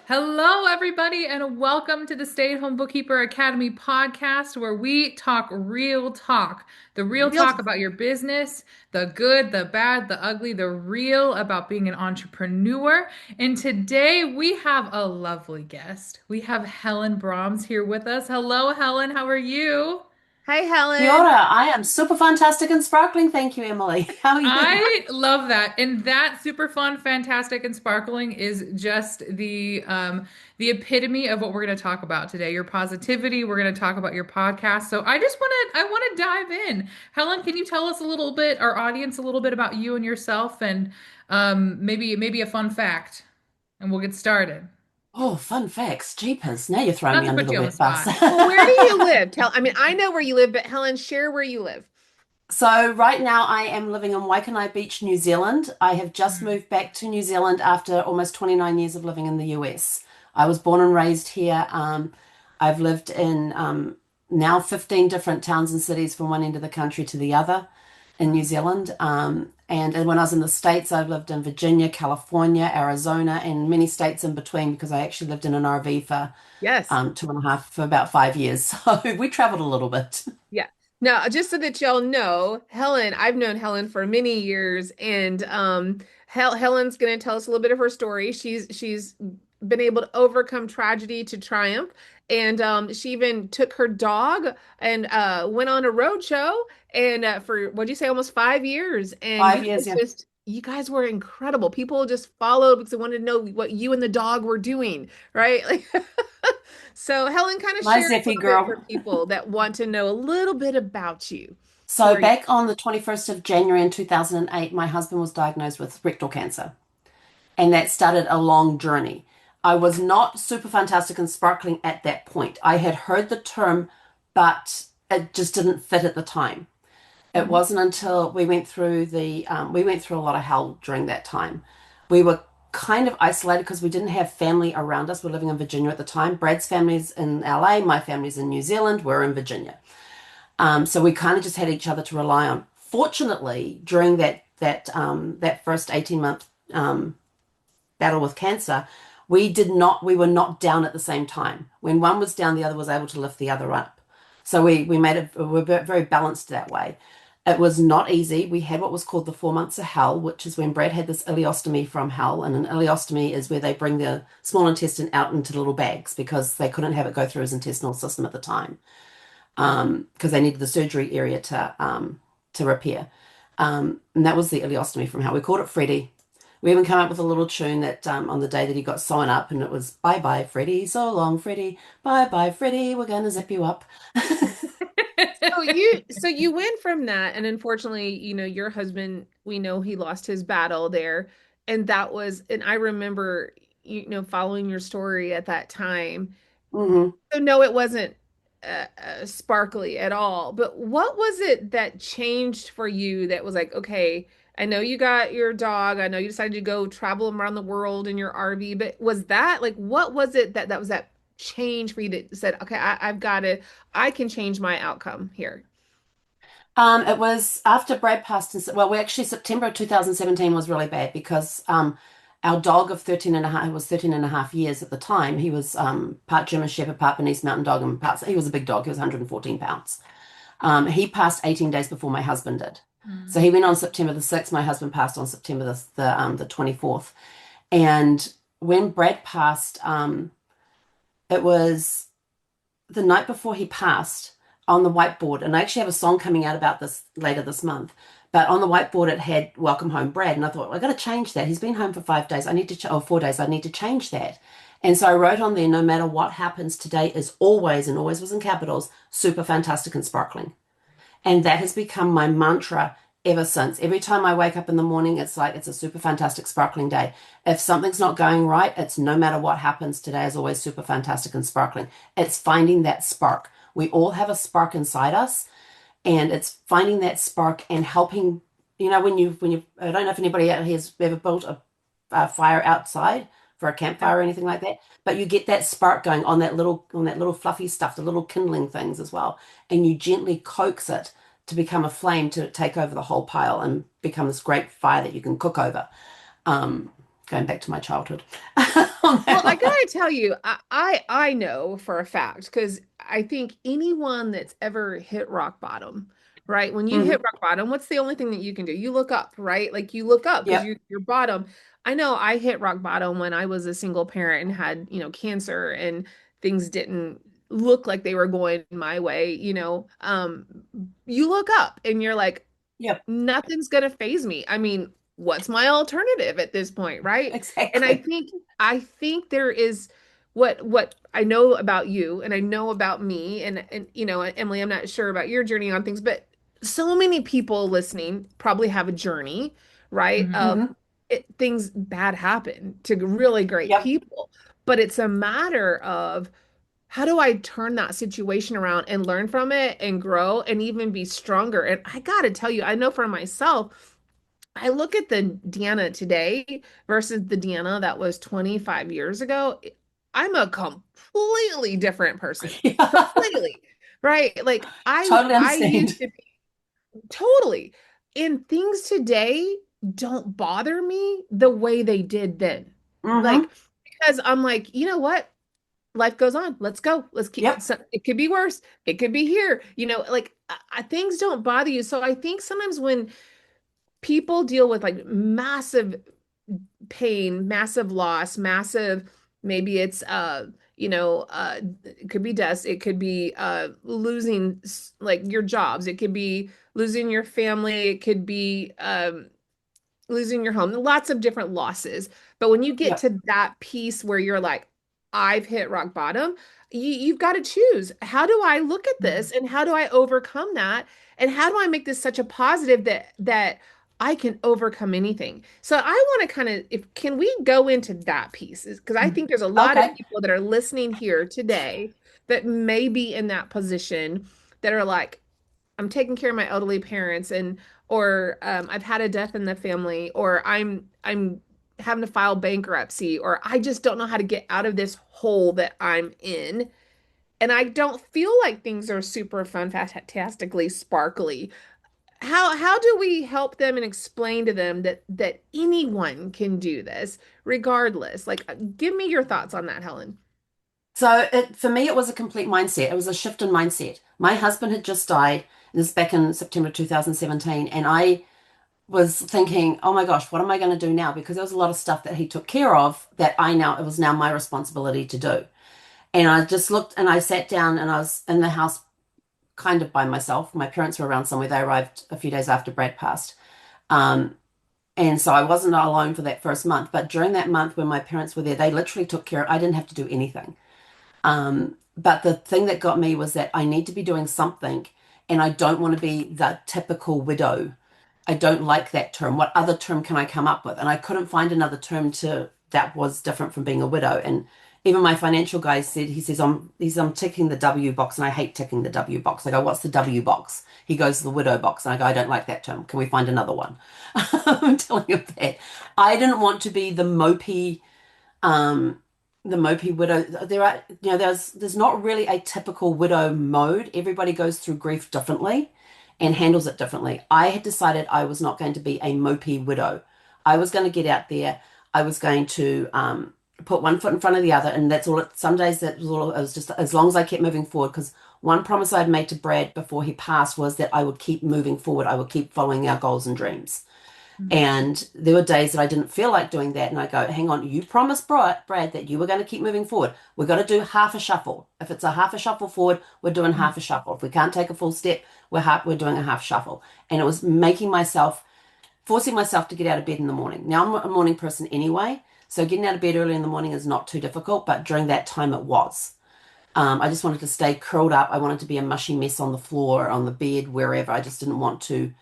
Hello, everybody, and welcome to the Stay at Home Bookkeeper Academy podcast, where we talk real talk. The real Real talk talk. about your business, the good, the bad, the ugly, the real about being an entrepreneur. And today we have a lovely guest. We have Helen Brahms here with us. Hello, Helen. How are you? Hi, Kia Helen. ora. I am super fantastic and sparkling. Thank you, Emily. How are you? I love that. And that super fun, fantastic, and sparkling is just the epitome of what we're going to talk about today. Your positivity. We're going to talk about your podcast. So I want to dive in. Helen, can you tell us a little bit, our audience, a little bit about you and yourself and maybe a fun fact, and we'll get started. Oh, fun facts. Jeepers. Now you're throwing Not me to under put the you on the wet bus. spot. Well, where do you live? I know where you live, but Helen, share where you live. So right now I am living in Waikanae Beach, New Zealand. I have just Mm. moved back to New Zealand after almost 29 years of living in the US. I was born and raised here. I've lived in now 15 different towns and cities from one end of the country to the other in New Zealand. And when I was in the States, I've lived in Virginia, California, Arizona, and many states in between because I actually lived in an RV for Yes. two and a half, for about 5 years. So we traveled a little bit. Yeah. Now, just so that y'all know, I've known Helen for many years, and Helen's going to tell us a little bit of her story. She's been able to overcome tragedy to triumph, and she even took her dog and went on a road show, and for what'd you say, almost 5 years, and 5 years, yeah. you guys were incredible. People just followed because they wanted to know what you and the dog were doing, right? Like. So Helen, kind of My share a Zeffy little bit girl. for people that want to know a little bit about you. Who So are you? back on the 21st of January in 2008, my husband was diagnosed with rectal cancer, and that started a long journey. I was not super fantastic and sparkling at that point. I had heard the term, but it just didn't fit at the time. It Mhm. wasn't until we went through a lot of hell during that time. We were kind of isolated because we didn't have family around us. We're living in Virginia at the time. Brad's family's in LA, my family's in New Zealand. We're in Virginia. So we kind of just had each other to rely on. Fortunately, during that first 18-month battle with cancer, we were not down at the same time. When one was down, the other was able to lift the other up. So we made it, we were very balanced that way. It was not easy. We had what was called the 4 months of hell, which is when Brad had this ileostomy from hell. And an ileostomy is where they bring the small intestine out into little bags because they couldn't have it go through his intestinal system at the time, because they needed the surgery area to repair. And that was the ileostomy from hell. We called it Freddie. We even come up with a little tune that on the day that he got sewn up, and it was "Bye bye Freddie, so long Freddie, bye bye Freddie, we're gonna zip you up." So you went from that, and unfortunately, your husband, we know he lost his battle there, and I remember, following your story at that time. Hmm. So no, it wasn't sparkly at all. But what was it that changed for you that was like, okay, I know you got your dog. I know you decided to go travel around the world in your RV, but was that like, what was it that was that change for you that said, okay, I've got to, I can change my outcome here. It was after Brad passed. Well, we actually September of 2017 was really bad because our dog of 13 and a half, was 13 and a half years at the time. He was part German Shepherd, part Bernese Mountain Dog, and he was a big dog. He was 114 pounds. He passed 18 days before my husband did. So he went on September the 6th. My husband passed on September the 24th. And when Brad passed, it was the night before he passed on the whiteboard. And I actually have a song coming out about this later this month. But on the whiteboard, it had "Welcome Home, Brad." And I thought, I got to change that. He's been home for 5 days. I need to, or 4 days. I need to change that. And so I wrote on there, no matter what happens today is always, and always was in capitals, super fantastic and sparkling. And that has become my mantra ever since. Every time I wake up in the morning, it's like it's a super fantastic, sparkling day. If something's not going right, it's no matter what happens today is always super fantastic and sparkling. It's finding that spark. We all have a spark inside us, and it's finding that spark and helping. I don't know if anybody out here has ever built a fire outside for a campfire or anything like that, but you get that spark going on that little fluffy stuff, the little kindling things as well, and you gently coax it to become a flame to take over the whole pile and become this great fire that you can cook over. Um, going back to my childhood on Well, that I one. gotta tell you, I know for a fact because I think anyone that's ever hit rock bottom, right? When you hit Hmm. rock bottom, what's the only thing that you can do? You look up, right? Like you look up because Yep. you're bottom. I know I hit rock bottom when I was a single parent and had, cancer and things didn't look like they were going my way. You look up and you're like, Yep. nothing's gonna phase me. I mean, what's my alternative at this point, right? And I Exactly. think I think there is what I know about you and I know about me and Emily, I'm not sure about your journey on things, but so many people listening probably have a journey, right? Hmm. Of Hmm. things bad happen to really great Yep. people, but it's a matter of how do I turn that situation around and learn from it and grow and even be stronger? And I got to tell you, I know for myself, I look at the Deanna today versus the Deanna that was 25 years ago. I'm a completely different person. Yeah. Completely. Right? Like Totally I used understand. to be totally. And things today don't bother me the way they did then. Hmm. Like because I'm like, you know what? Life goes on. Let's go. Let's keep Yep. so it could be worse. It could be here. Like things don't bother you. So I think sometimes when people deal with like massive pain, massive loss, massive, maybe it's it could be death, it could be losing like your jobs, it could be losing your family, it could be losing your home, lots of different losses. But when you get Yep. to that piece where you're like, I've hit rock bottom, you've got to choose. How do I look at this and how do I overcome that? And how do I make this such a positive that I can overcome anything? So I want to kind of, if can we go into that piece? Because I think there's a lot of Okay. people that are listening here today that may be in that position that are like, I'm taking care of my elderly parents and or I've had a death in the family or I'm having to file bankruptcy or I just don't know how to get out of this hole that I'm in. And I don't feel like things are super fun, fantastically sparkly. How do we help them and explain to them that anyone can do this regardless? Like give me your thoughts on that, Helen. So for me, it was a complete mindset. It was a shift in mindset. My husband had just died. This is back in September 2017, and I was thinking, oh my gosh, what am I going to do now? Because there was a lot of stuff that he took care of that it was now my responsibility to do. And I just looked and I sat down and I was in the house kind of by myself. My parents were around somewhere. They arrived a few days after Brad passed. Um, and so I wasn't alone for that first month. But during that month when my parents were there, they literally took care. I didn't have to do anything. But the thing that got me was that I need to be doing something, and I don't want to be the typical widow. I don't like that term. What other term can I come up with? And I couldn't find another term to that was different from being a widow. And even my financial guy said, I'm ticking the W box, and I hate ticking the W box. I go, what's the W box? He goes, the widow box. And I go, I don't like that term. Can we find another one? I'm telling you that. I didn't want to be um, the mopey widow. There are, there's not really a typical widow mode. Everybody goes through grief differently and handles it differently. I had decided I was not going to be a mopey widow. I was going to get out there. I was going to put one foot in front of the other, and that's all. Some days that was all. It was just as long as I kept moving forward. Because one promise I had made to Brad before he passed was that I would keep moving forward. I would keep following our goals and dreams. And there were days that I didn't feel like doing that. And I go, hang on, you promised Brad that you were going to keep moving forward. We're going to do half a shuffle. If it's a half a shuffle forward, we're doing half a shuffle. If we can't take a full step, we're doing a half shuffle. And it was forcing myself to get out of bed in the morning. Now I'm a morning person anyway. So getting out of bed early in the morning is not too difficult. But during that time, it was. I just wanted to stay curled up. I wanted to be a mushy mess on the floor, on the bed, wherever. I just didn't want to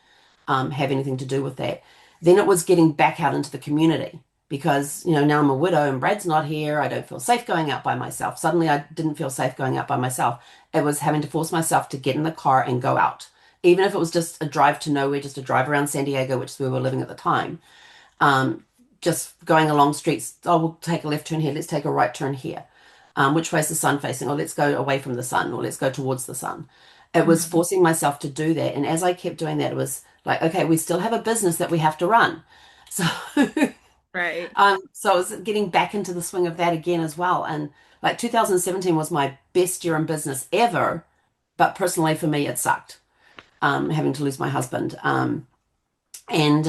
have anything to do with that. Then it was getting back out into the community because, now I'm a widow and Brad's not here. I don't feel safe going out by myself. Suddenly I didn't feel safe going out by myself. It was having to force myself to get in the car and go out. Even if it was just a drive to nowhere, just a drive around San Diego, which is where we were living at the time. Um, just going along streets. Oh, we'll take a left turn here. Let's take a right turn here. Which way is the sun facing? Or let's go away from the sun, or let's go towards the sun. It was Hmm. forcing myself to do that. And as I kept doing that, it was like, okay, we still have a business that we have to run. So Right. So I was getting back into the swing of that again as well. And like 2017 was my best year in business ever, but personally for me, it sucked, having to lose my husband. And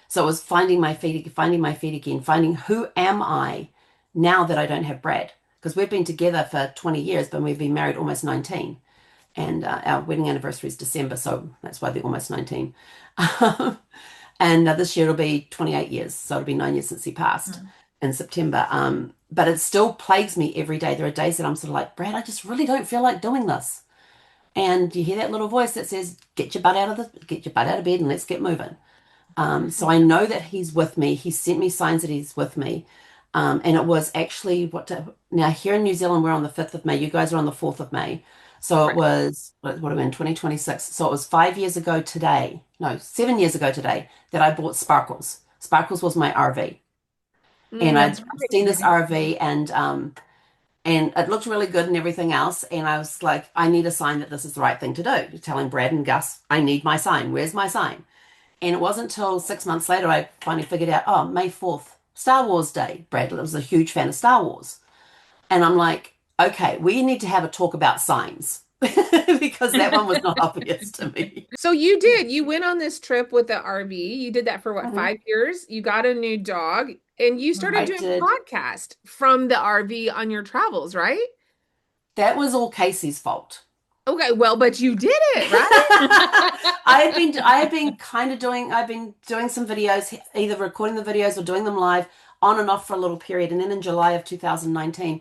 so it was finding my feet again, finding who am I now that I don't have Brad? Because we've been together for 20 years, but we've been married almost 19. And our wedding anniversary is December, so that's why they're almost 19. And this year it'll be 28 years, so it'll be 9 years since he passed Mm. in September. But it still plagues me every day. There are days that I'm sort of like, Brad, I just really don't feel like doing this. And you hear that little voice that says, get your butt out of bed and let's get moving. So I know that he's with me. He sent me signs that he's with me. And it was actually now here in New Zealand, we're on the 5th of May. You guys are on the 4th of May. So it Right. was, what are we in, 2026? So it was 5 years ago today, no, 7 years ago today that I bought Sparkles. Sparkles was my RV. And I'd That's right. seen this Right. RV and it looked really good and everything else. And I was like, I need a sign that this is the right thing to do. Telling Brad and Gus, I need my sign. Where's my sign? And it wasn't until 6 months later I finally figured out, oh, May 4th, Star Wars Day. Brad was a huge fan of Star Wars. And I'm like, okay, we need to have a talk about signs because that one was not obvious to me. So you went on this trip with the RV. You did that for what, Mhm. 5 years? You got a new dog and you started I Mhm. doing did. podcast from the RV on your travels, right? That was all Casey's fault. Okay, well, but you did it, right? I've been doing some videos, either recording the videos or doing them live on and off for a little period. And then in July of 2019,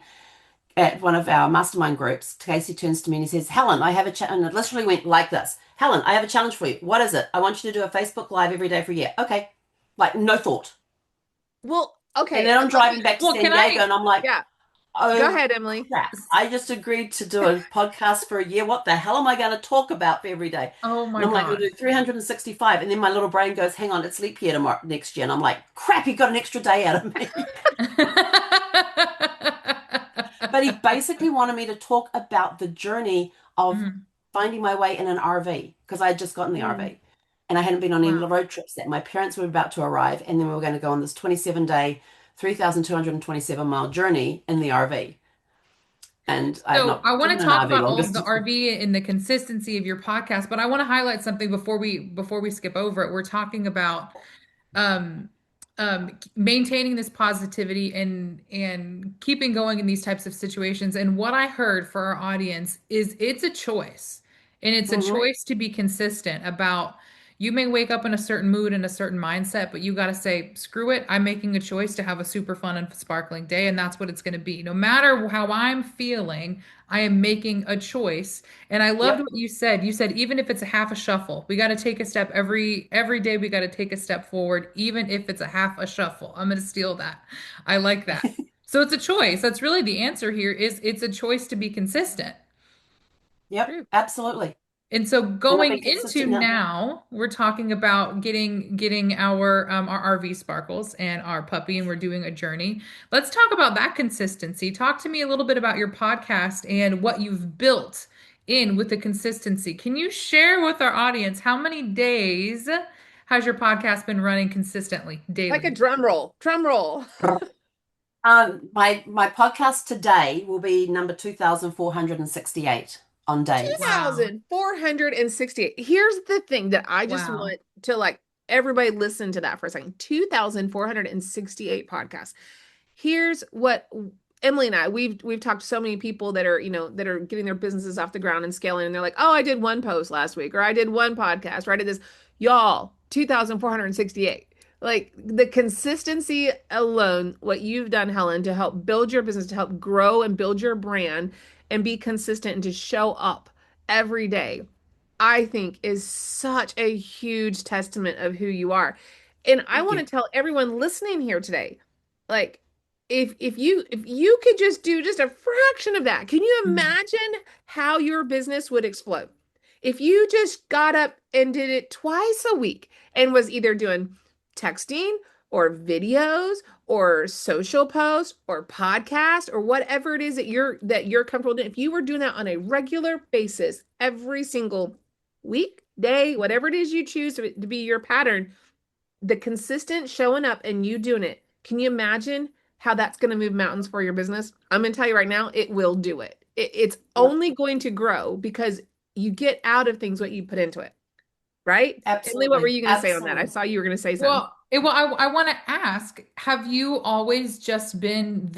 at one of our mastermind groups, Casey turns to me and he says, Helen, I have a challenge. And it literally went like this. Helen, I have a challenge for you. What is it? I want you to do a Facebook Live every day for a year. Okay. Like, no thought. Well, And okay, then I'm let driving me, back to Well, San can Diego I? and I'm like, yeah, go oh ahead, Emily. crap. I just agreed to do a podcast for a year. What the hell am I going to talk about for every day? Oh And my I'm like, we'll gosh. do 365. And then my little brain goes, hang on, it's leap year tomorrow next year. And I'm like, crap, he got an extra day out of me. But he basically wanted me to talk about the journey of Mhm. finding my way in an RV because I had just gotten the Mm, RV and I hadn't been on any Wow. road trips that my parents were about to arrive. And then we were going to go on this 27-day, 3,227-mile journey in the RV. And I had So not I want driven to an talk RV about all of longest. the RV and the consistency of your podcast, but I want to highlight something before we skip over it. We're talking about um maintaining this positivity and keeping going in these types of situations. And what I heard for our audience is it's a choice. And it's a Hmm. choice to be consistent about you may wake up in a certain mood and a certain mindset, but you got to say, screw it. I'm making a choice to have a super fun and sparkling day, and that's what it's going to be. No matter how I'm feeling, I am making a choice. And I loved Yep. what you said. You said even if it's a half a shuffle, we got to take a step every day. We got to take a step forward, even if it's a half a shuffle. I'm going to steal that. I like that. So it's a choice. That's really the answer here is it's a choice to be consistent. Yep. true. Absolutely. And so And I've going been into consistent now. now, we're talking about getting our RV sparkles and our puppy, and we're doing a journey. Let's talk about that consistency. Talk to me a little bit about your podcast and what you've built in with the consistency. Can you share with our audience how many days has your podcast been running consistently Like a daily? drum roll, drum roll. My podcast today will be number 2,468 on days. Wow. 2,468. Here's the thing that I just Wow. want to like everybody listen to that for a second. 2,468 podcasts. Here's what Emily and I, we've talked to so many people that are, that are getting their businesses off the ground and scaling, and they're like, oh, I did one post last week, or I did one podcast, or I did this. Y'all, 2,468. Like the consistency alone, what you've done, Helen, to help build your business, to help grow and build your brand and be consistent and to show up every day, I think is such a huge testament of who you are. And I Thank want to you. tell everyone listening here today, like if you could just do just a fraction of that, can you Mhm. imagine how your business would explode? If you just got up and did it twice a week and was either doing texting or videos or social posts or podcast or whatever it is that you're comfortable doing, if you were doing that on a regular basis every single week, day, whatever it is you choose to be your pattern, the consistent showing up and you doing it, Can you imagine how that's going to move mountains for your business? I'm going to tell you right now, it will do it. It's Yep, only going to grow because you get out of things what you put into it, right? Emily, what were absolutely. you going to say on that? I Absolutely. saw you were going to say something. Well, I want to ask, have you always just been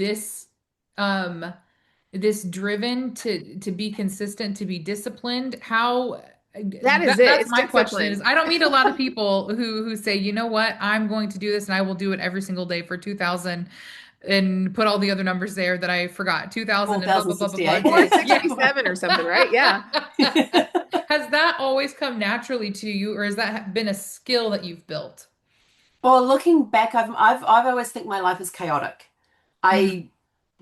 um, this driven to be consistent, to be disciplined? How That is it. that's It's my question is discipline. I don't meet a lot of people who say, you know what, I'm going to do this and I will do it every single day for 2000 and put all the other numbers there that I forgot, 2000 and blah blah blah blah blah 4068. days. Yeah. 467 or something, right? Yeah. Has that always come naturally to you, or has that been a skill that you've built? Well, looking back, I've always think my life is chaotic. Mm, I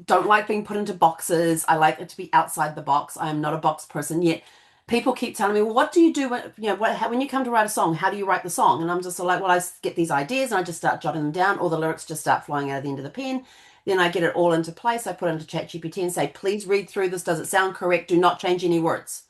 don't like being put into boxes. I like it to be outside the box. I'm not a box person yet. People keep telling me, "Well, what do you do when when you come to write a song? How do you write the song?" And I'm just like, "Well, get these ideas and I just start jotting them down, or the lyrics just start flowing out of the end of the pen. Then I get it all into place. I put it into ChatGPT and say, please read through this. Does it sound correct? Do not change any words."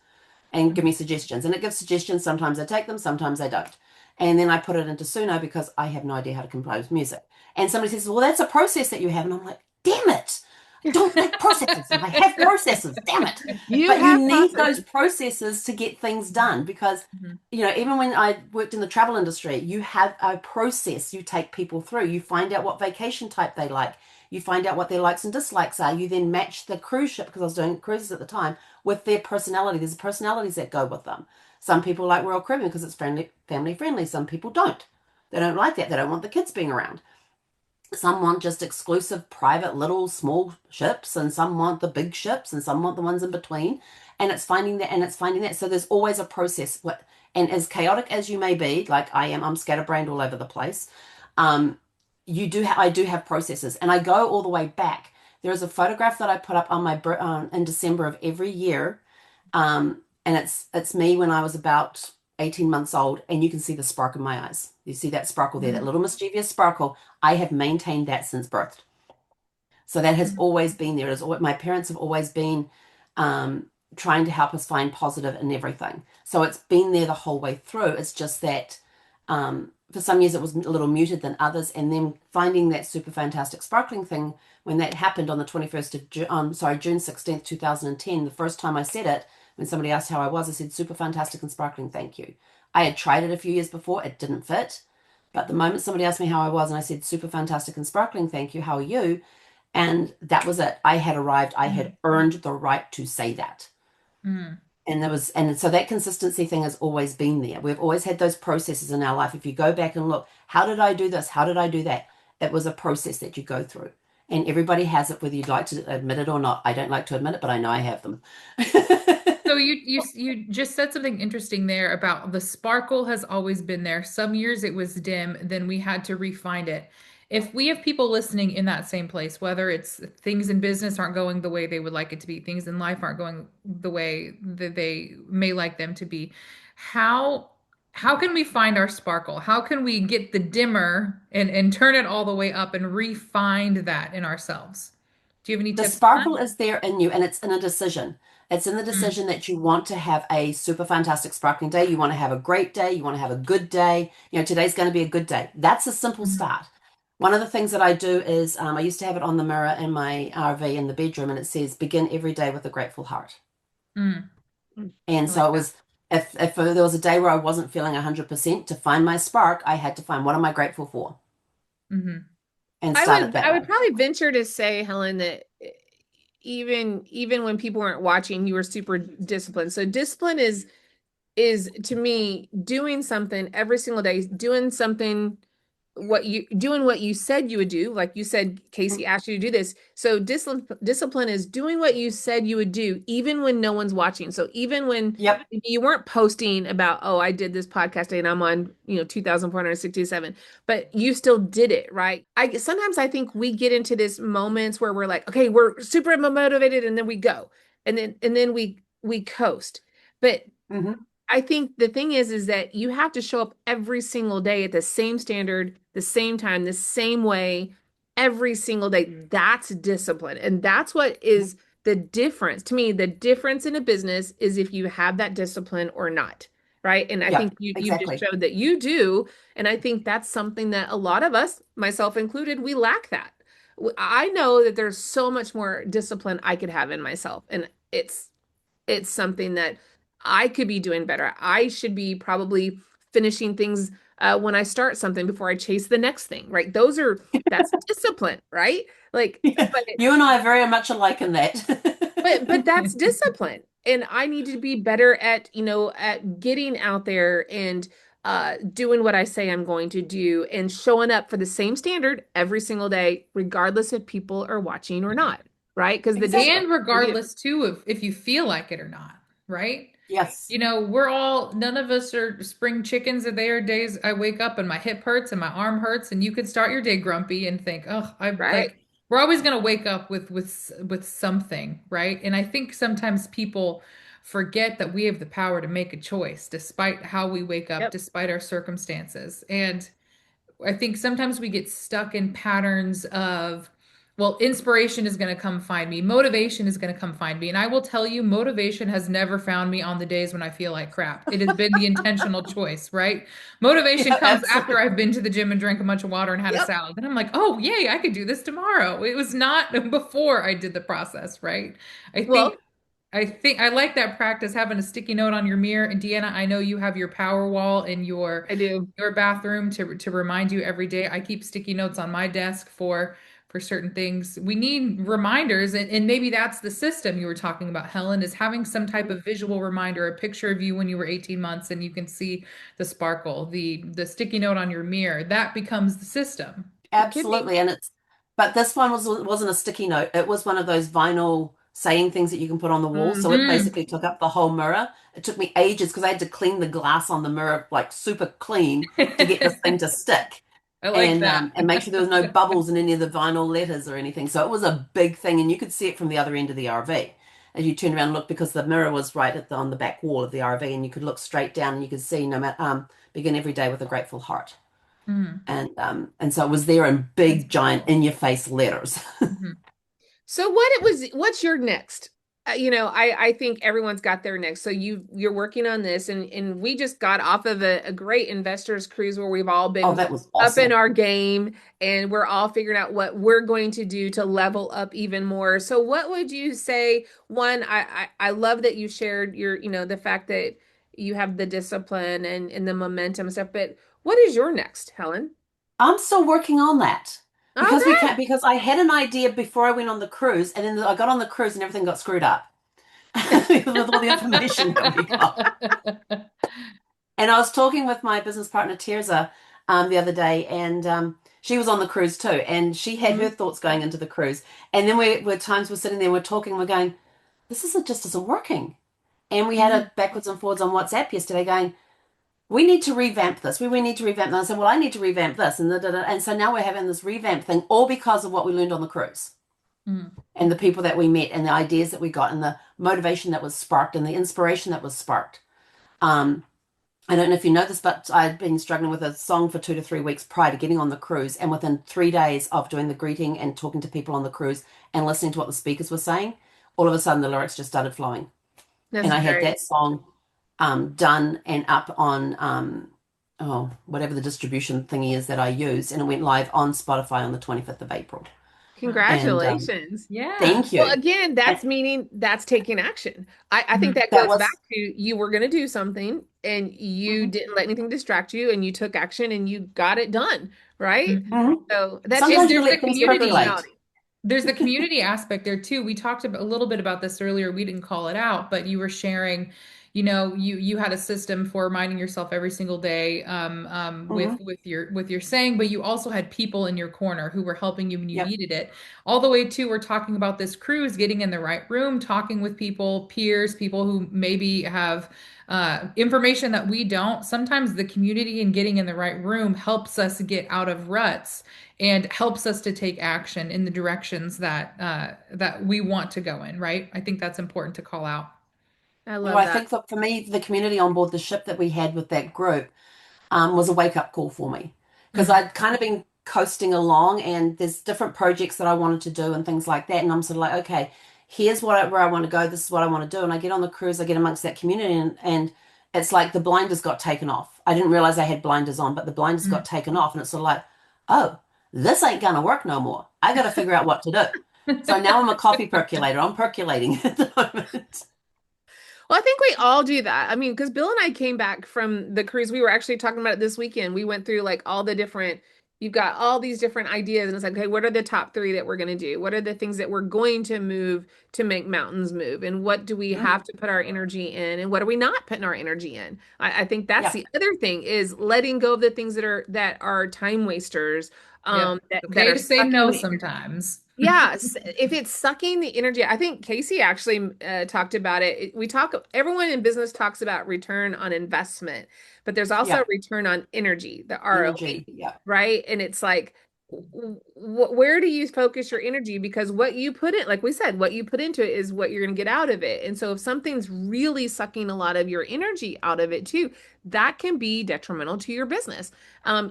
And give mhm, me suggestions. And it gives suggestions. Sometimes I take them, sometimes I don't. And then I put it into Suno because I have no idea how to compose music. And somebody says, well, that's a process that you have. And I'm like, damn it. I don't like processes. And I have processes, damn it. You But you have need those processes. processes to get things done because, mhm, even when I worked in the travel industry, you have a process you take people through. You find out what vacation type they like. You find out what their likes and dislikes are. You then match the cruise ship, because I was doing cruises at the time, with their personality. There's personalities that go with them. Some people like Royal Caribbean because it's family friendly. Some people don't. They don't like that. They don't want the kids being around. Some want just exclusive, private, little, small ships, and some want the big ships, and some want the ones in between. And it's finding that, and it's finding that. So there's always a process. And as chaotic as you may be, like I am, I'm scatterbrained all over the place. Um, I do have processes, and I go all the way back. There is a photograph that I put up on in December of every year, and it's me when I was about 18 months old, and you can see the spark in my eyes. You see that sparkle there, that mhm, little mischievous sparkle. I have maintained that since birth. So that has mhm, always been there. My parents have always been um, trying to help us find positive in everything. So it's been there the whole way through. It's just that for some years it was a little muted than others. And then finding that super fantastic sparkling thing, when that happened on the 21st of June, June 16th, 2010, the first time I said it, when somebody asked how I was, I said super fantastic and sparkling, thank you. I had tried it a few years before, it didn't fit. But the moment somebody asked me how I was and I said super fantastic and sparkling, thank you, how are you? And that was it. I had arrived. I had mhm, earned the right to say that. mhm. And so that consistency thing has always been there. We've always had those processes in our life. If you go back and look, how did I do this? How did I do that? It was a process that you go through. And everybody has it, whether you'd like to admit it or not. I don't like to admit it, but I know I have them. So you just said something interesting there about the sparkle has always been there. Some years it was dim, then we had to refine it. If we have people listening in that same place, whether it's things in business aren't going the way they would like it to be, things in life aren't going the way that they may like them to be, how how can we find our sparkle? How can we get the dimmer and turn it all the way up and refine that in ourselves? Do you have any The tips on sparkle is there in you, and it's in a decision. It's in the that? decision that you want to have a super fantastic sparkling day. You want to have a great day. You want to have a good day. Today's going to be a good day. That's a simple Mm, start. One of the things that I do is I used to have it on the mirror in my RV in the bedroom, and it says, begin every day with a grateful heart. mm, Mm, And I so like it that. was, if there was a day where I wasn't feeling 100%, to find my spark, I had to find what am I grateful for mhm, and I start it would that I way. would probably venture to say, Helen, that even when people weren't watching, you were super disciplined. So discipline is to me doing something every single day, doing something what you said you would do. Like you said, Casey asked you to do this. So discipline is doing what you said you would do, even when no one's watching. So even when Yep. you weren't posting about, oh, I did this podcast day and I'm on, 2,467, but you still did it, right? Sometimes I think we get into this moments where we're like, okay, we're super motivated, and then we go, and then we coast. But Hmm. I think the thing is that you have to show up every single day at the same standard, the same time, the same way, every single day. That's discipline. And that's what is the difference. To me, the difference in a business is if you have that discipline or not. right? And I Yeah, think you just exactly. showed that you do. And I think that's something that a lot of us, myself included, we lack that. I know that there's so much more discipline I could have in myself, and it's something that I could be doing better. I should be probably finishing things when I start something before I chase the next thing, right? That's discipline, right? Like, Yeah. You and I are very much alike in but that. that's discipline. And I need to be better at, at getting out there and doing what I say I'm going to do and showing up for the same standard every single day, regardless if people are watching or not, right? Because the Exactly. discipline And for you, regardless too of if you feel like it or not, right? Yes. None of us are spring chickens. There are days I wake up and my hip hurts and my arm hurts, and you could start your day grumpy and think, oh, I right? like, we're always going to wake up with something, right? And I think sometimes people forget that we have the power to make a choice despite how we wake up, Yep. despite our circumstances. And I think sometimes we get stuck in patterns of, well, inspiration is going to come find me. Motivation is going to come find me. And I will tell you, motivation has never found me on the days when I feel like crap. It has been the intentional choice, right? Motivation Yeah, comes after absolutely. I've been to the gym and drank a bunch of water and had a Yep. salad. Then I'm like, oh, yay, I could do this tomorrow. It was not before I did the process, right? I think Well, I think I like that practice, having a sticky note on your mirror. And Deanna, I know you have your power wall in I do. your bathroom to remind you every day. I keep sticky notes on my desk for certain things. We need reminders, and maybe that's the system you were talking about, Helen, is having some type of visual reminder, a picture of you when you were 18 months and you can see the sparkle, the sticky note on your mirror. That becomes the system. It could be. Absolutely. But this one wasn't a sticky note. It was one of those vinyl saying things that you can put on the wall. So it Hmm. basically took up the whole mirror. It took me ages because I had to clean the glass on the mirror like super clean to get this thing to stick I like that. and make sure there was no bubbles in any of the vinyl letters or anything. So it was a big thing, and you could see it from the other end of the RV as you turned around and looked because the mirror was right on the back wall of the RV, and you could look straight down and you could see no matter begin every day with a grateful heart. Hmm. And so it was there in That's big giant beautiful. in your face letters. Mhm. So what's your next? I think everyone's got their next. So you're working on this, and we just got off of a great investors cruise where we've all Oh, been that was up in awesome. our game, and we're all figuring out what we're going to do to level up even more. So what would you say? One, I love that you shared the fact that you have the discipline and the momentum and stuff, but what is your next, Helen? I'm still working on that because we Okay. can't because I had an idea before I went on the cruise, and then I got on the cruise and everything got screwed up with all the information that we got. And I was talking with my business partner Tirza the other day, and she was on the cruise too, and she had her Mhm. thoughts going into the cruise. And then we're times we're sitting there, we're talking, we're going, this isn't just isn't working. And we had Mhm. a backwards and forwards on WhatsApp yesterday, going, we need to revamp this. We need to revamp this. I said, well, I need to revamp this, and and so now we're having this revamp thing, all because of what we learned on the cruise Mhm. and the people that we met and the ideas that we got and the motivation that was sparked and the inspiration that was sparked. Um, I don't know if you know this, but I'd been struggling with a song for 2 to 3 weeks prior to getting on the cruise. And within 3 days of doing the greeting and talking to people on the cruise and listening to what the speakers were saying, all of a sudden the lyrics just started flowing. And That's I had great. that song done and up on whatever the distribution thingy is that I use. And it went live on Spotify on the 25th of April. Nice. And Congratulations. Yeah. thank Well, you. again, And that's meaning that's taking action. I think Mhm. that that goes back was, to you were going to do something and you mhm, didn't let anything distract you and you took action and you got it done, right? Mhm. mhm. So that's And just Sometimes you there's the let things percolate. community. There's the community aspect there too. We talked a little bit about this earlier. We didn't call it out, but you were sharing, you had a system for reminding yourself every single day Hmm. with your saying, but you also had people in your corner who were helping you when you Yep. needed it. All the way to we're talking about this cruise, getting in the right room, talking with people, peers, people who maybe have information that we don't. Sometimes the community and getting in the right room helps us get out of ruts and helps us to take action in the directions that we want to go in, right? I think that's important to call out. I Well, love I that. think that for me, the community on board the ship that we had with that group was a wake up call for me because Mhm. I'd kind of been coasting along and there's different projects that I wanted to do and things like that. And I'm sort of like, okay, here's where I want to go. This is what I want to do. And I get on the cruise, I get amongst that community, and it's like the blinders got taken off. I didn't realize I had blinders on, but the blinders got taken off, and it's sort of like, oh, this ain't gonna work no more. I got to figure out what to do. So now I'm a coffee percolator. I'm percolating at the moment. Well, I think we all do that. I mean, because Bill and I came back from the cruise. We were actually talking about it this weekend. We went through like all the different, you've got all these different ideas, and it's like, okay, what are the top three that we're going to do? What are the things that we're going to move to make mountains move? And what do we Mhm. have to put our energy in? And what are we not putting our energy in? I think that's Yep. the other thing is letting go of the things that are time wasters, Yep. that Okay are to say sucking no the sometimes. yes, if it's sucking the energy, I think Casey actually talked about it. We talk, everyone in business talks about return on investment, but there's also Yep. return on energy, the ROE, Energy. Yep. right? And it's like, where do you focus your energy? Because what you put in, like we said, what you put into it is what you're going to get out of it. And so if something's really sucking a lot of your energy out of it too, that can be detrimental to your business.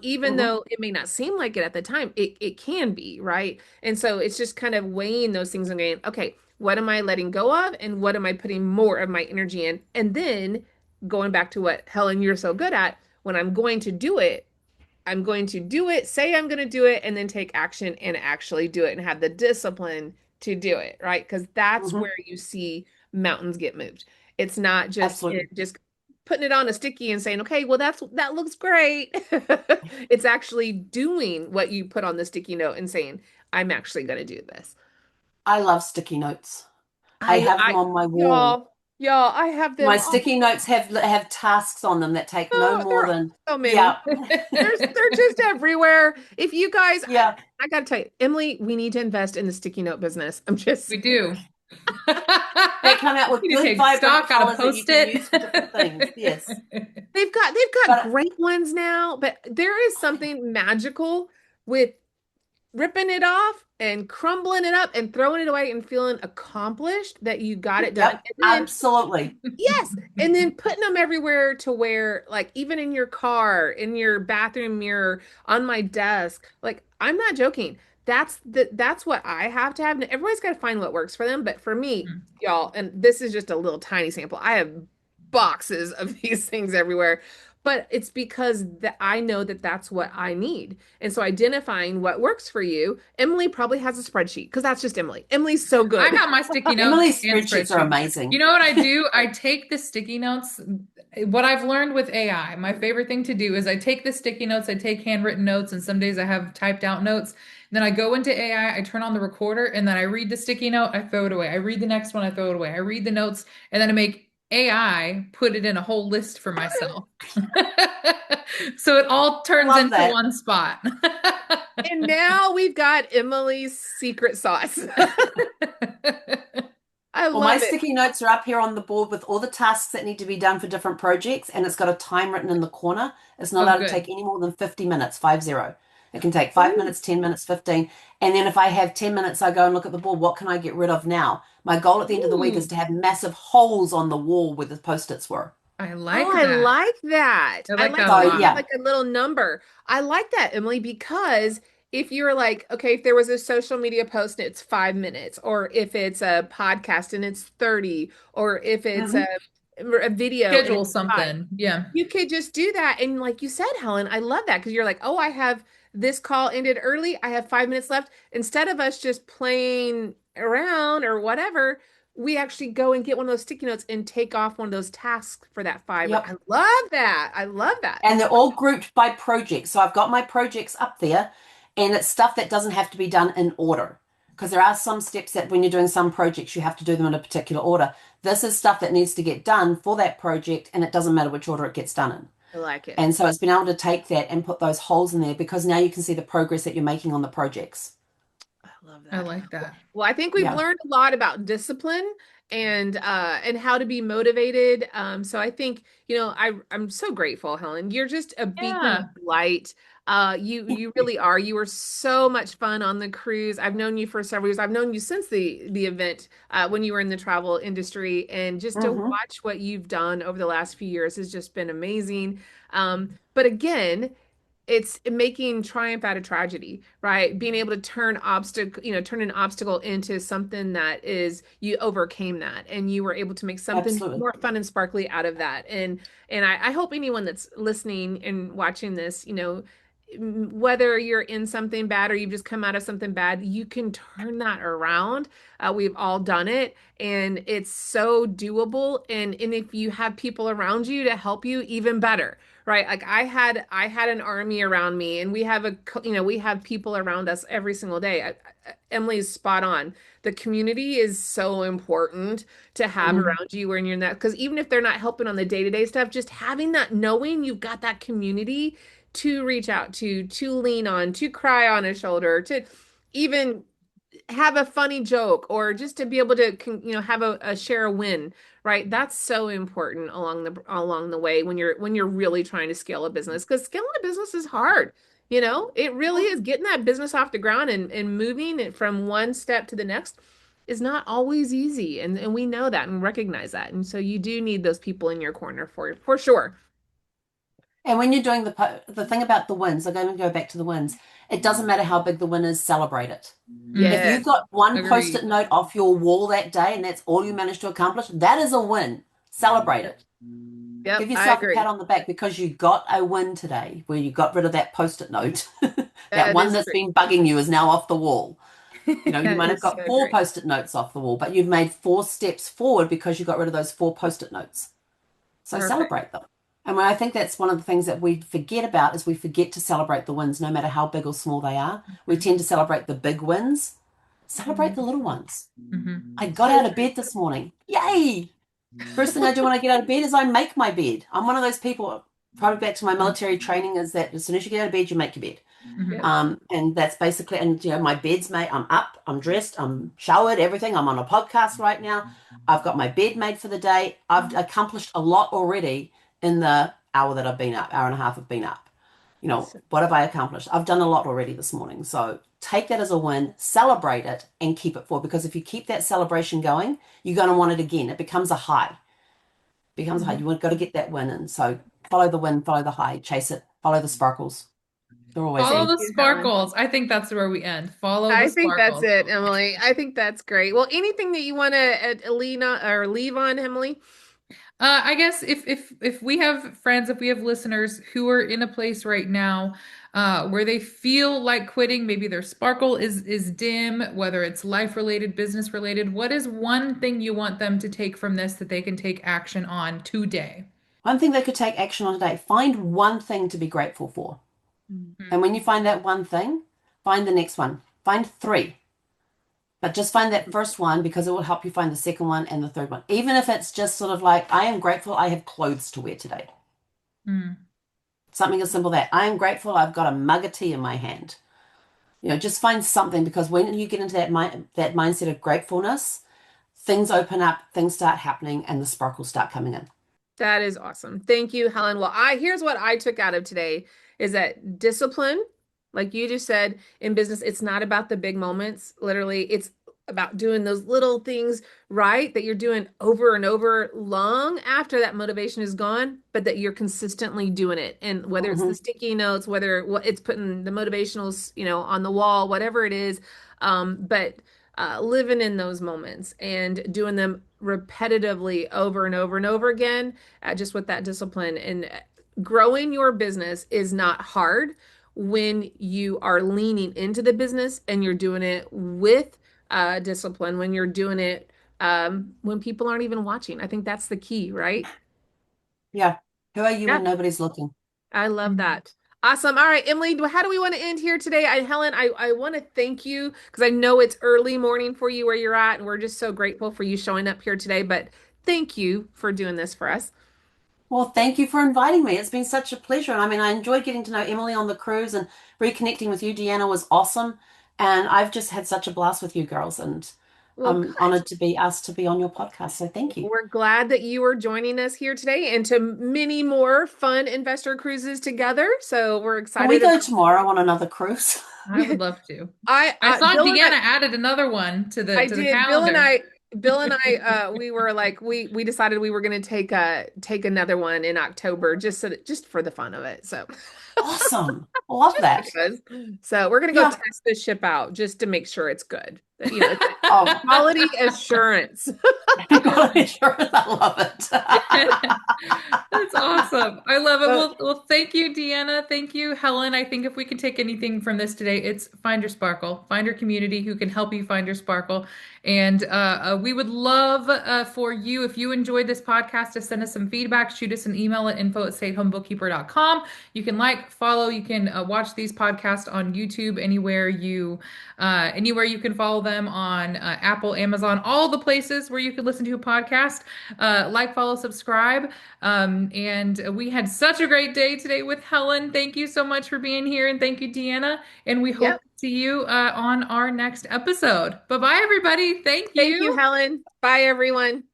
Even Hmm. though it may not seem like it at the time, it can be, right? And so it's just kind of weighing those things and going, okay, what am I letting go of and what am I putting more of my energy in? And then going back to what Helen, you're so good at, when I'm going to do it, I'm going to do it, say I'm going to do it, and then take action and actually do it and have the discipline to do it, right? Because that's Hmm. where you see mountains get moved. It's not Absolutely. just putting it on a sticky and saying, okay, well that looks great. It's actually doing what you put on the sticky note and saying, I'm actually going to do this. I love sticky notes. I I have them I on my wall. y'all, I have My them all. sticky notes have tasks on them that take no Oh, there more are than, so yeah, many. They're just everywhere. If you guys, yeah. I gotta tell you, Emily, we need to invest in the sticky note business. I'm just We do. They come out with You need to good, take vibrant stock, gotta colors that you post can it. use for different things. Yes. they've got But great ones now, but there is something magical with ripping it off and crumbling it up and throwing it away and feeling accomplished that you got it done. yep, And then absolutely. yes. And then putting them everywhere to where, like, even in your car, in your bathroom mirror, on my desk. Like, I'm not joking. That's what I have to have. And everybody's got to find what works for them. But for me, y'all, and this is just a little tiny sample. I have boxes of these things everywhere. But it's because that I know that that's what I need. And so identifying what works for you, Emily probably has a spreadsheet because that's just Emily. Emily's so I good. got my sticky notes Emily's and spreadsheets are spreadsheets. You amazing. know what I do? I take the sticky notes. What I've learned with AI, my favorite thing to do is I take the sticky notes, I take handwritten notes, and some days I have typed out notes. Then I go into AI, I turn on the recorder, and then I read the sticky note, I throw it away. I read the next one, I throw it away. I read the notes, and then I make AI put it in a whole list for myself. So it all I turns love into that. one spot. And now we've got Emily's secret sauce. I Well, my love it. sticky notes are up here on the board with all the tasks that need to be done for different projects, and it's got a time written in the corner. It's not Oh, allowed to good. take any more than 50 minutes, 50. It can take 5 minutes, Ooh, 10 minutes, 15. And then if I have 10 minutes, I go and look at the board. What can I get rid of now? My goal at the end of the week is ooh. to have massive holes on the wall where the post-its were. I Oh, like I that. like that. I I like like that a So, that you have lot. yeah. like a little number. I like that, Emily, because if you're like, okay, if there was a social media post and it's 5 minutes, or if it's a podcast and it's 30, or if it's Hmm. a video and Schedule it's five, something. Yeah. you could just do that. And like you said, Helen, I love that because you're like, oh, I have this call ended early. I have 5 minutes left. Instead of us just playing around or whatever, we actually go and get one of those sticky notes and take off one of those tasks for that 5. Yep. I love that. I love that. And they're all grouped by project. So I've got my projects up there, and it's stuff that doesn't have to be done in order. Because there are some steps that when you're doing some projects, you have to do them in a particular order. This is stuff that needs to get done for that project, and it doesn't matter which order it gets done in. I like it. And so it's been able to take that and put those holes in there because now you can see the progress that you're making on the projects. I love I that. like that. Well, I think we've Yeah. learned a lot about discipline and how to be motivated. So I think, I'm so grateful, Helen. You're just a beacon of Yeah. light. You really are. You were so much fun on the cruise. I've known you for several years. I've known you since the event when you were in the travel industry, and just to Hmm. watch what you've done over the last few years has just been amazing. But again, it's making triumph out of tragedy, right? Being able to turn an obstacle into something that is you overcame that and you were able to make something Absolutely. more fun and sparkly out of that. And I hope anyone that's listening and watching this, whether you're in something bad or you've just come out of something bad, you can turn that around. We've all done it, and it's so doable. And if you have people around you to help you, even better, right? Like I had an army around me, and we have people around us every single day. Emily's spot on. The community is so important to have Mhm. around you when you're in that, because even if they're not helping on the day-to-day stuff, just having that, knowing you've got that community to reach out to lean on, to cry on a shoulder, to even have a funny joke, or just to be able to have a share a win, right? That's so important along the way when you're really trying to scale a business, because scaling a business is hard. It really is. Getting that business off the ground and moving it from one step to the next is not always easy, and we know that and recognize that, and so you do need those people in your corner for sure. And when you're doing the thing about the wins, I'm going to go back to the wins. It doesn't matter how big the win is, celebrate it. If Mm, you Yes. got one post-it agreed. note off your wall that day and that's all you managed to accomplish, that is a win. Celebrate it. Yep, Give I yourself a pat agree. on the back because you got a win today where you got rid of that post-it note. That That one is that's true. been bugging you is now off the wall. You That might have is got so four great. post-it notes off the wall, but you've made 4 steps forward because you got rid of those 4 post-it notes. So Perfect. celebrate them. And I think that's one of the things that we forget about is we forget to celebrate the wins, no matter how big or small they are. We Mhm. tend to celebrate the big wins. Celebrate the little ones. Mhm. I got So out of true. bed this morning. Yay! First thing I do when I get out of bed is I make my bed. I'm one of those people, probably back to my military training, is that as soon as you get out of bed, you make your bed. Mhm. Yep. And that's basically, and my bed's made. I'm up, I'm dressed, I'm showered, everything. I'm on a podcast right now. I've got my bed made for the day. I've accomplished a lot already in the hour that I've been up, hour and a half I've been up. So, What have I accomplished? I've done a lot already this morning. So take that as a win, celebrate it, and keep it forward. Because if you keep that celebration going, you're going to want it again. It becomes a high. Becomes a high. mhm. You've got to get that win. And so follow the win, follow the high, chase it, follow the sparkles. They're always Follow there. Thank the you, Helen. sparkles. I think that's where we end. Follow the I think that's sparkles. it, Emily. I think that's great. Well, anything that you want to lean on or leave on, Emily? I guess if we have friends, if we have listeners who are in a place right now where they feel like quitting, maybe their sparkle is dim, whether it's life related, business related, what is one thing you want them to take from this that they can take action on today? One thing they could take action on today, find one thing to be grateful for. And when you find that one thing, find the next one. Find 3. But just find that first one because it will help you find the second one and the third one. Even if it's just sort of like, I am grateful I have clothes to wear today. Mm. Something as simple that I am grateful I've got a mug of tea in my hand. Just find something because when you get into that mindset of gratefulness, things open up, things start happening, and the sparkles start coming in. That is awesome. Thank you, Helen. Well, here's what I took out of today is that discipline, like you just said, in business, it's not about the big moments. Literally, it's about doing those little things right that you're doing over and over long after that motivation is gone, but that you're consistently doing it. And whether it's the Hmm. sticky notes, whether what it's putting the motivationals, on the wall, whatever it is, but living in those moments and doing them repetitively over and over and over again, just with that discipline. And growing your business is not hard when you are leaning into the business and you're doing it with discipline, when you're doing it when people aren't even watching. I think that's the key, right? Yeah. Who are you Yeah, when nobody's looking? I love Mhm. that. Awesome. All right, Emily, how do we want to end here today? Helen, I want to thank you because I know it's early morning for you where you're at, and we're just so grateful for you showing up here today. But thank you for doing this for us. Well, thank you for inviting me. It's been such a pleasure. And I mean, I enjoyed getting to know Emily on the cruise and reconnecting with you. Deanna was awesome. And I've just had such a blast with you girls. And Well, I'm good. honored to be asked to be on your podcast. So thank you. We're glad that you are joining us here today and to many more fun investor cruises together. So we're Can we excited go about tomorrow on another cruise? I would love to. I I saw Bill and Deanna added another one to the I to the did. Bill and calendar. Bill and I, we were like, we decided we were going to take another one in October, just for the fun of it. So Awesome. Love just that. because. So we're going to go Yeah. test this ship out just to make sure it's good. It's Oh, quality assurance. quality assurance. I love it. That's awesome. I love it. Well, Well, thank you, Deanna. Thank you, Helen. I think if we can take anything from this today, it's find your sparkle, find your community who can help you find your sparkle. And we would love for you, if you enjoyed this podcast, to send us some feedback. Shoot us an email at info@stayhomebookkeeper.com. You can like, follow, you can watch these podcasts on YouTube, anywhere you can follow them on Apple, Amazon, all the places where you can listen to a podcast. Like, follow, subscribe. And we had such a great day today with Helen. Thank you so much for being here. And thank you, Deanna. And we hope yep. to see you on our next episode. Bye bye, everybody. Thank Thank you, you. Helen. Bye, everyone.